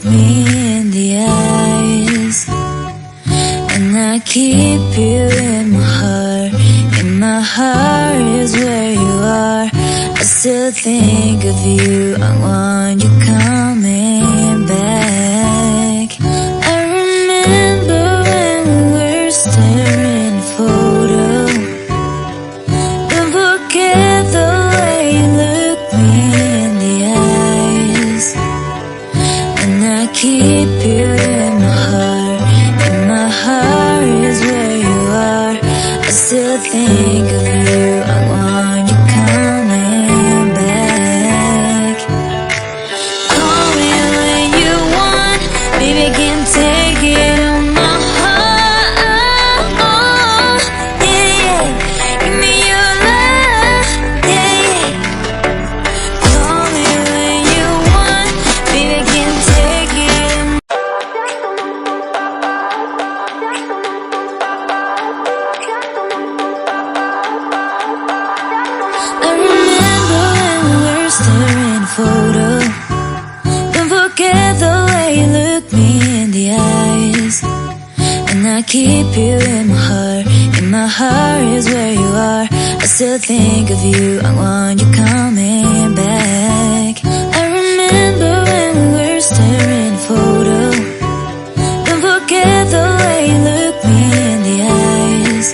look me in the eyes, and I keep you in my heart. In my heart is where you are. I still think of you, I want you coming back. I remember when we were staring at a photo. Don't forget the way you look me in the eyes, and I keep you in my heart. In my heart is where you are. I still think of you, I want you coming back. Call me when you want, baby, can take it on my heart. Yeah, yeah. Give me your love, yeah, yeah. Call me when you want, baby, can take it. I remember when we were staring at a photo. Don't forget the way you look me in the eyes, and I keep you in my heart. In my heart is where you are. I still think of you, I want you coming back. I remember when we were staring at a photo. Don't forget the way you look me in the eyes,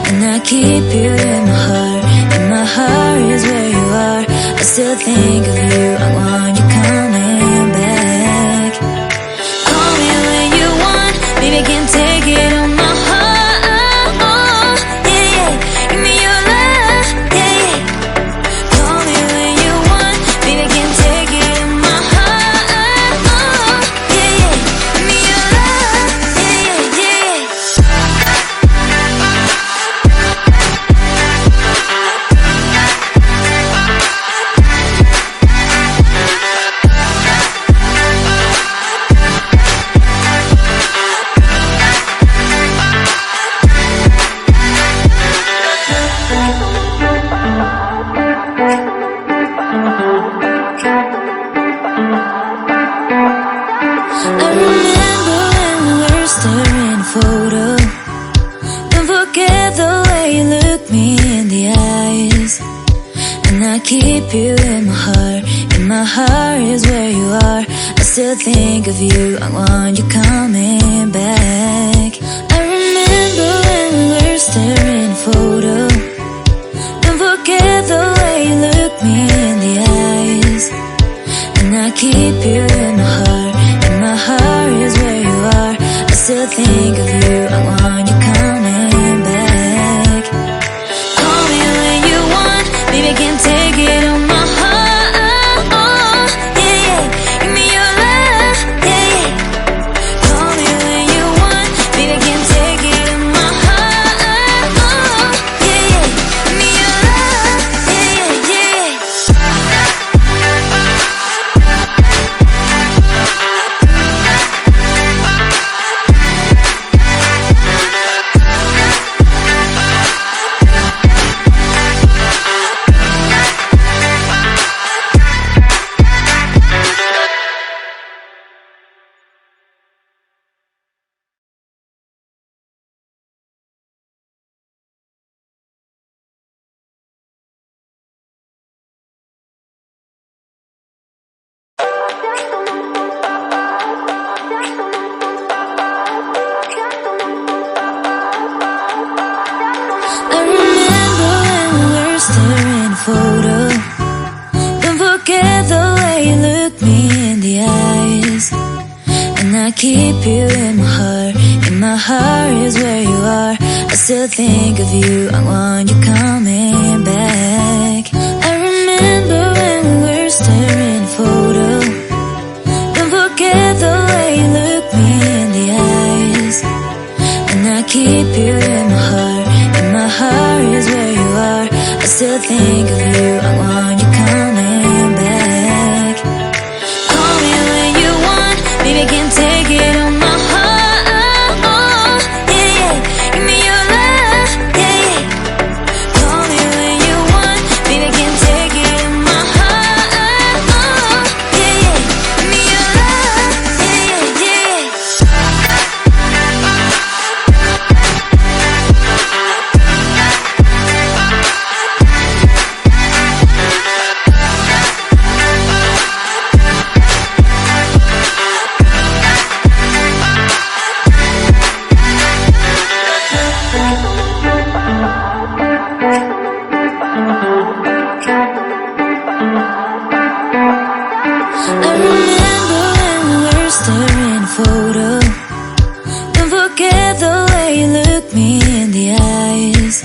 and I keep you in my heart. In my heart is where you are. I still think of you, I want you coming back. Call me when you want, baby, can take it on my heart. Yeah, yeah. Give me your love, yeah, yeah. Call me when you want, baby, can take it on my heart. Yeah, yeah. Give me your love, yeah, yeah, yeah. I remember when we were staring at a photo. Don't forget the way you look me in the eyes, and I keep you in my heart. In my heart is where you are. I still think of you, I want you coming back. I remember when we were staring at a photo. Don't forget the way you look me in the eyes, and I keep you in my heart. In my heart is where you are. I still think of you, I want you coming back. Call me when you want, baby, can take it on my heart. Yeah, yeah. Give me your love, yeah, yeah. Call me when you want, baby, can take it on my heart. Yeah, yeah. Give me your love, yeah, yeah, yeah. I remember when we were staring at a photo. Don't forget the way you look me in the eyes, and I keep you in my heart. In my heart is where you are. I still think of you, I want you coming back. I remember when we were staring at a photo. Don't forget the way you look me in the eyes, and I keep you in my heart. In my heart is where you are. I still think of you, I want you coming back. Call me when you want, baby, can take it on my heart. Yeah, yeah. Give me your love, yeah, yeah. Call me when you want, baby, can take it on my heart. Yeah, yeah. Give me your love, the eyes,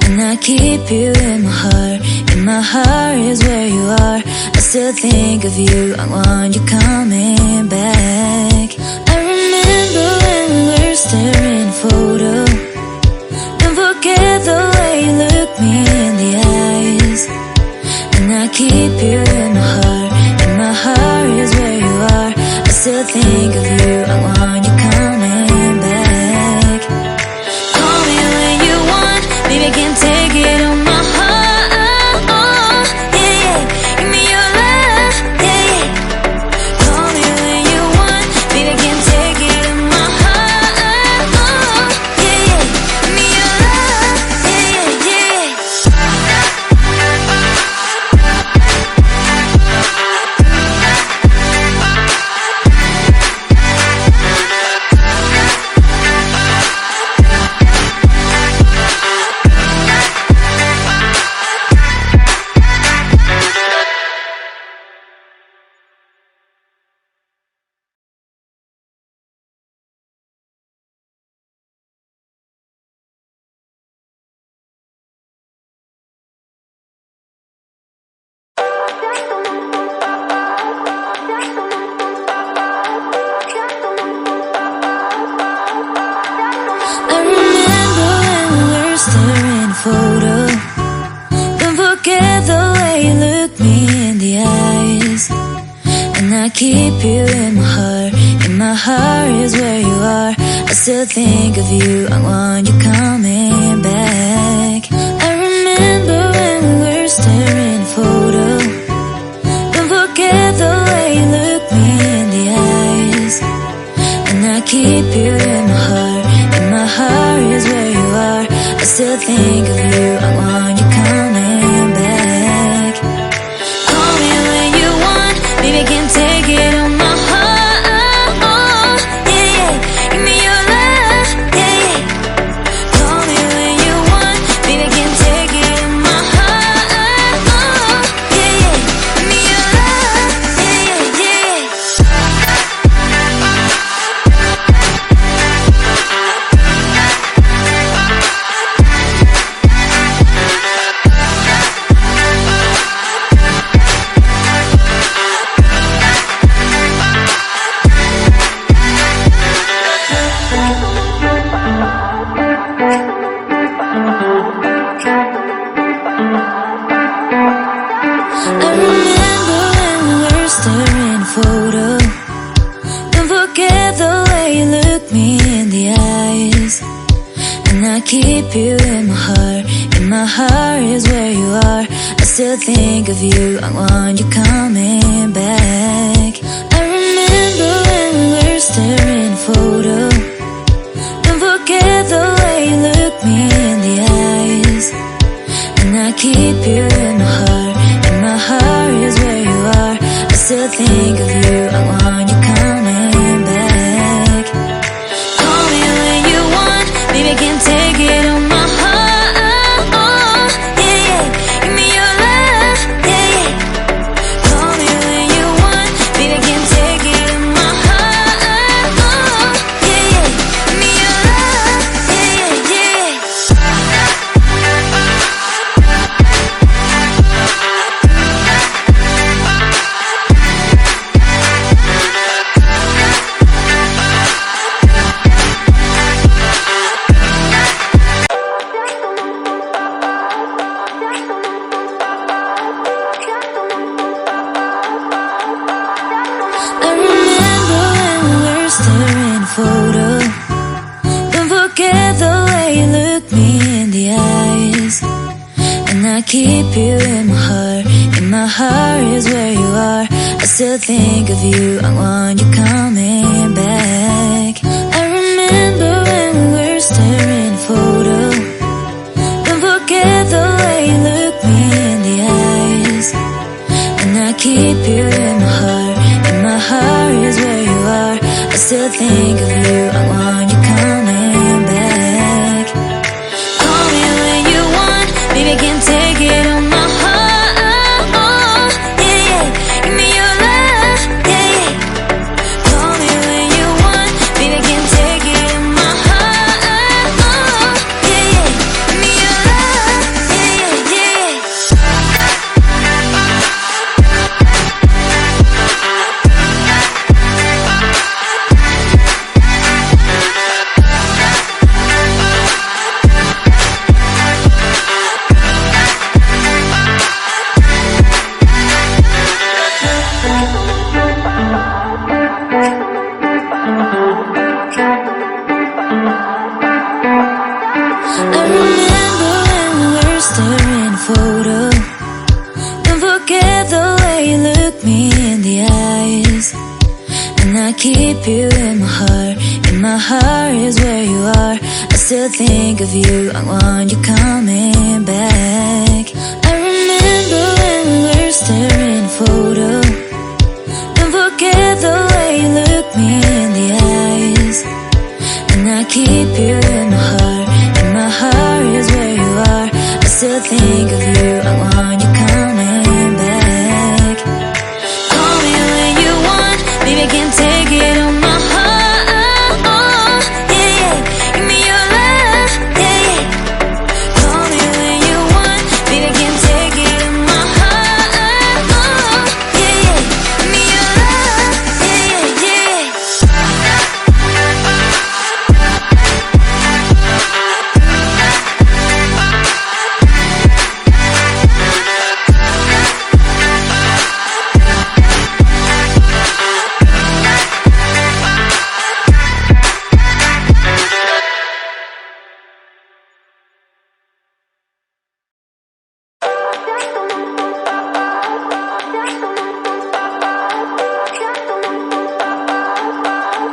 and I keep you in my heart. In my heart is where you are. I still think of you. I want you coming back. I remember when we were staring at a photo. Don't forget the way you look me in the eyes, and I keep you in my heart. In my heart is where you are. I still think of you. I want you coming back. Call me when you want, baby, I can't take it on my heart. Yeah, yeah. Give me your love, yeah, yeah. Call me when you want, baby, I can't take it on my heart. Yeah, yeah. Give me your love, yeah, yeah, yeah. I remember when we were staring at a photo. Don't forget the way you look me in the eyes, and I keep you in my heart. In my heart is where you are. I still think of you. I want you coming back. I remember when we were staring at a photo. Don't forget the way you look me in the eyes, and I keep you in my heart. In my heart is where you are. I still think of you. I want you coming back. Call me when you want, baby, I can't take it on my heart. Yeah, yeah. Give me your love, yeah, yeah. Call me when you want, baby, I can't take it on my heart. Yeah, yeah. Give me your love, yeah, yeah, yeah. I remember when we were staring at a photo. Don't forget the way you look me in the eyes, and I keep you in my heart. In my heart is where you are. I still think of you. I want you coming back. I remember when we were staring at a photo. Don't forget the way you look me in the eyes, and I keep you in my heart. In my heart is where you are. I still think of you. I want you coming back. Call me when you want, baby, I can't take it on my heart. Yeah, yeah. Give me your love, yeah, yeah. Call me when you want, baby, I can't take it on my heart. Yeah, yeah. Give me your love, yeah, yeah, yeah. I remember when we were staring at a photo. Don't forget the way you look me in the eyes, and I keep you in my heart. In my heart is where you are. I still think of you. I want you coming back. I remember when we were staring at a photo. Don't forget the way you look me in the eyes, and I keep you in my heart. In my heart is where you are. I still think of you. I want you coming back. Call me when you want, baby, I can't take it on my heart. Yeah, yeah. Give me your love, yeah, yeah. Call me when you want, baby, I can't take it on my heart. eyes. And I keep you in my heart. In my heart is where you are. I still think of you. I want you coming back. I remember when we were staring a photo. Don't forget the way you look me in the eyes. And I keep you in my heart. In my heart is where you are. I still think of you. I want you coming back. Call me when you want. Baby, I can't take it on my heart. Yeah, yeah. Give me your love. Yeah, yeah. Call me when you want. Baby, I can't take it on my heart. Yeah, yeah. Give me your love. Yeah, yeah, yeah.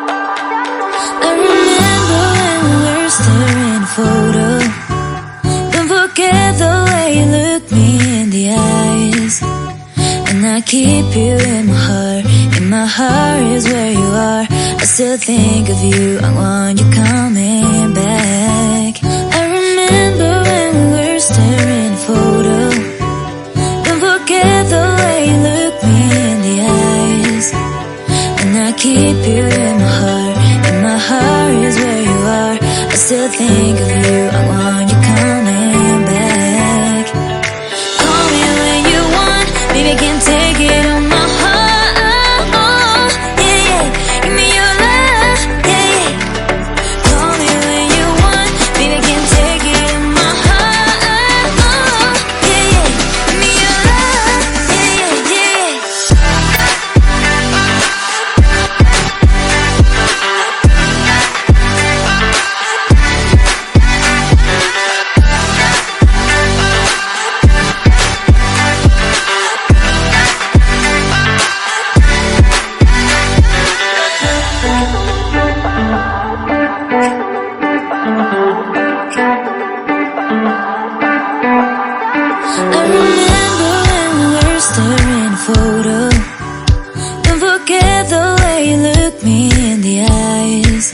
I remember when we were staring a photo. Don't forget the way you look me in the eyes. And I keep you in my heart. In my heart is where you are. I still think of you. I want you coming back. I remember when we were staring a photo. Don't forget the way you look me in the eyes. And I keep you in my heart. In my heart is where you are. I still think of you. I want you coming back. Call me when you want. Baby, I can't take it on my heart. Yeah, yeah. Give me your love. Yeah, yeah. Call me when you want. Baby, I can't take it on my heart. Yeah, yeah. Give me your love. Yeah, yeah, yeah. I remember when we were staring a photo. Don't forget the way you look me in the eyes.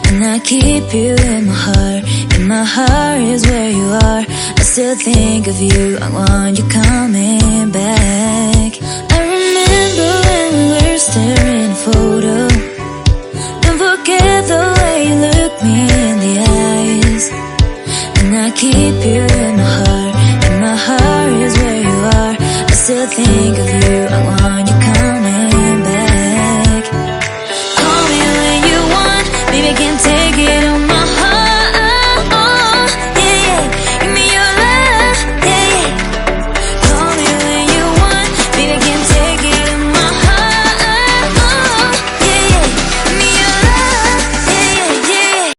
And I keep you in my heart. In my heart is where you are. I still think of you. I want you coming back. I remember when we were staring a photo. Don't forget the way you look me in the eyes. And I keep you in my heart. In my heart is where you are. I still think